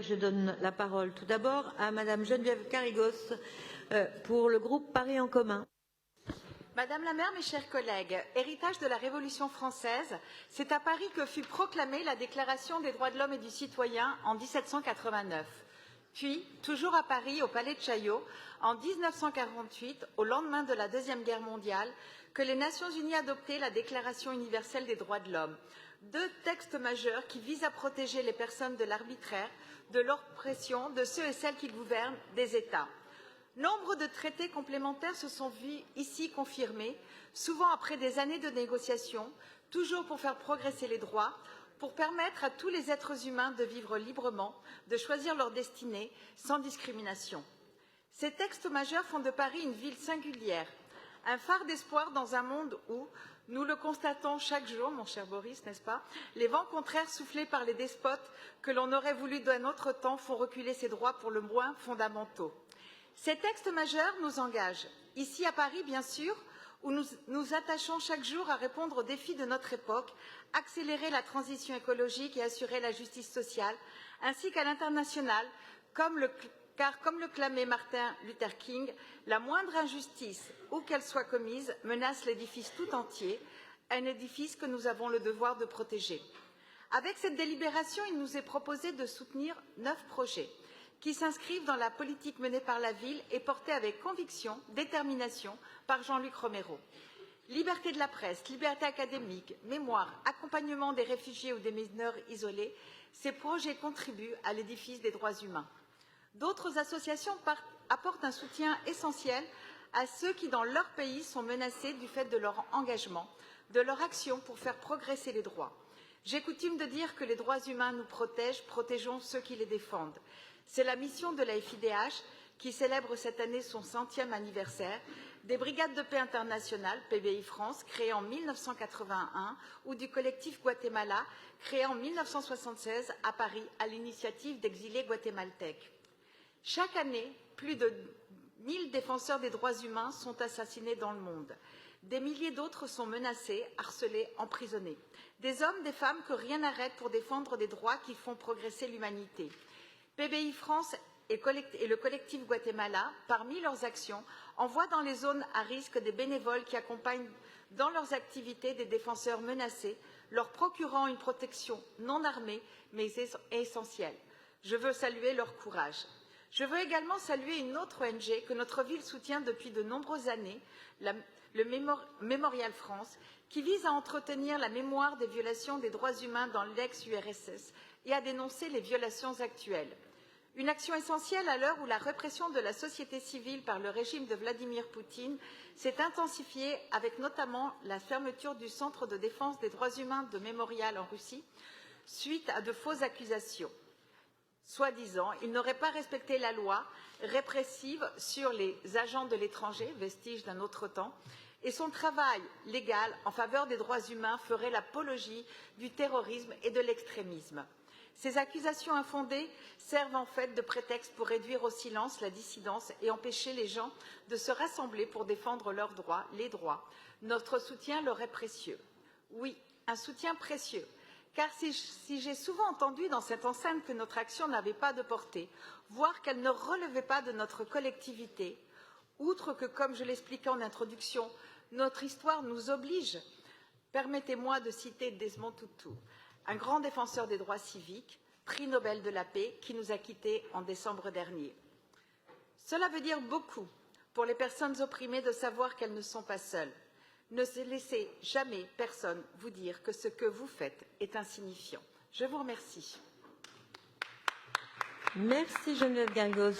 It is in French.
Je donne la parole tout d'abord à Madame Geneviève Carigos pour le groupe Paris en commun. Madame la maire, mes chers collègues, héritage de la Révolution française, c'est à Paris que fut proclamée la Déclaration des droits de l'homme et du citoyen en 1789. Puis, toujours à Paris, au Palais de Chaillot, en 1948, au lendemain de la Deuxième Guerre mondiale, que les Nations unies adoptaient la Déclaration universelle des droits de l'homme. Deux textes majeurs qui visent à protéger les personnes de l'arbitraire, de l'oppression de ceux et celles qui gouvernent des États. Nombre de traités complémentaires se sont vus ici confirmés, souvent après des années de négociations, toujours pour faire progresser les droits, pour permettre à tous les êtres humains de vivre librement, de choisir leur destinée sans discrimination. Ces textes majeurs font de Paris une ville singulière, un phare d'espoir dans un monde où, nous le constatons chaque jour, mon cher Boris, n'est-ce pas, les vents contraires soufflés par les despotes que l'on aurait voulu d'un autre temps font reculer ces droits pour le moins fondamentaux. Ces textes majeurs nous engagent, ici à Paris bien sûr, où nous nous attachons chaque jour à répondre aux défis de notre époque, accélérer la transition écologique et assurer la justice sociale, ainsi qu'à l'international, car comme le clamait Martin Luther King, la moindre injustice, où qu'elle soit commise, menace l'édifice tout entier, un édifice que nous avons le devoir de protéger. Avec cette délibération, il nous est proposé de soutenir 9 projets qui s'inscrivent dans la politique menée par la ville et portée avec conviction, détermination par Jean-Luc Romero. Liberté de la presse, liberté académique, mémoire, accompagnement des réfugiés ou des mineurs isolés, ces projets contribuent à l'édifice des droits humains. D'autres associations apportent un soutien essentiel à ceux qui, dans leur pays, sont menacés du fait de leur engagement, de leur action pour faire progresser les droits. J'ai coutume de dire que les droits humains nous protègent, protégeons ceux qui les défendent. C'est la mission de la FIDH, qui célèbre cette année son 100e anniversaire, des Brigades de paix internationales, PBI France, créées en 1981, ou du collectif Guatemala, créé en 1976 à Paris, à l'initiative d'exilés guatémaltèques. Chaque année, plus de 1000 défenseurs des droits humains sont assassinés dans le monde. Des milliers d'autres sont menacés, harcelés, emprisonnés. Des hommes, des femmes que rien n'arrête pour défendre des droits qui font progresser l'humanité. PBI France et le collectif Guatemala, parmi leurs actions, envoient dans les zones à risque des bénévoles qui accompagnent dans leurs activités des défenseurs menacés, leur procurant une protection non armée mais essentielle. Je veux saluer leur courage. Je veux également saluer une autre ONG que notre ville soutient depuis de nombreuses années, le Mémorial France, qui vise à entretenir la mémoire des violations des droits humains dans l'ex-URSS et à dénoncer les violations actuelles. Une action essentielle à l'heure où la répression de la société civile par le régime de Vladimir Poutine s'est intensifiée avec notamment la fermeture du centre de défense des droits humains de Mémorial en Russie suite à de fausses accusations. Soi-disant, il n'aurait pas respecté la loi répressive sur les agents de l'étranger, vestige d'un autre temps, et son travail légal en faveur des droits humains ferait l'apologie du terrorisme et de l'extrémisme. Ces accusations infondées servent en fait de prétexte pour réduire au silence la dissidence et empêcher les gens de se rassembler pour défendre leurs droits, les droits. Notre soutien leur est précieux. Oui, un soutien précieux. Car si j'ai souvent entendu dans cette enceinte que notre action n'avait pas de portée, voire qu'elle ne relevait pas de notre collectivité, outre que, comme je l'expliquais en introduction, notre histoire nous oblige, permettez-moi de citer Desmond Tutu, un grand défenseur des droits civiques, prix Nobel de la paix, qui nous a quittés en décembre dernier. Cela veut dire beaucoup pour les personnes opprimées de savoir qu'elles ne sont pas seules. Ne laissez jamais personne vous dire que ce que vous faites est insignifiant. Je vous remercie. Merci Geneviève Carigos.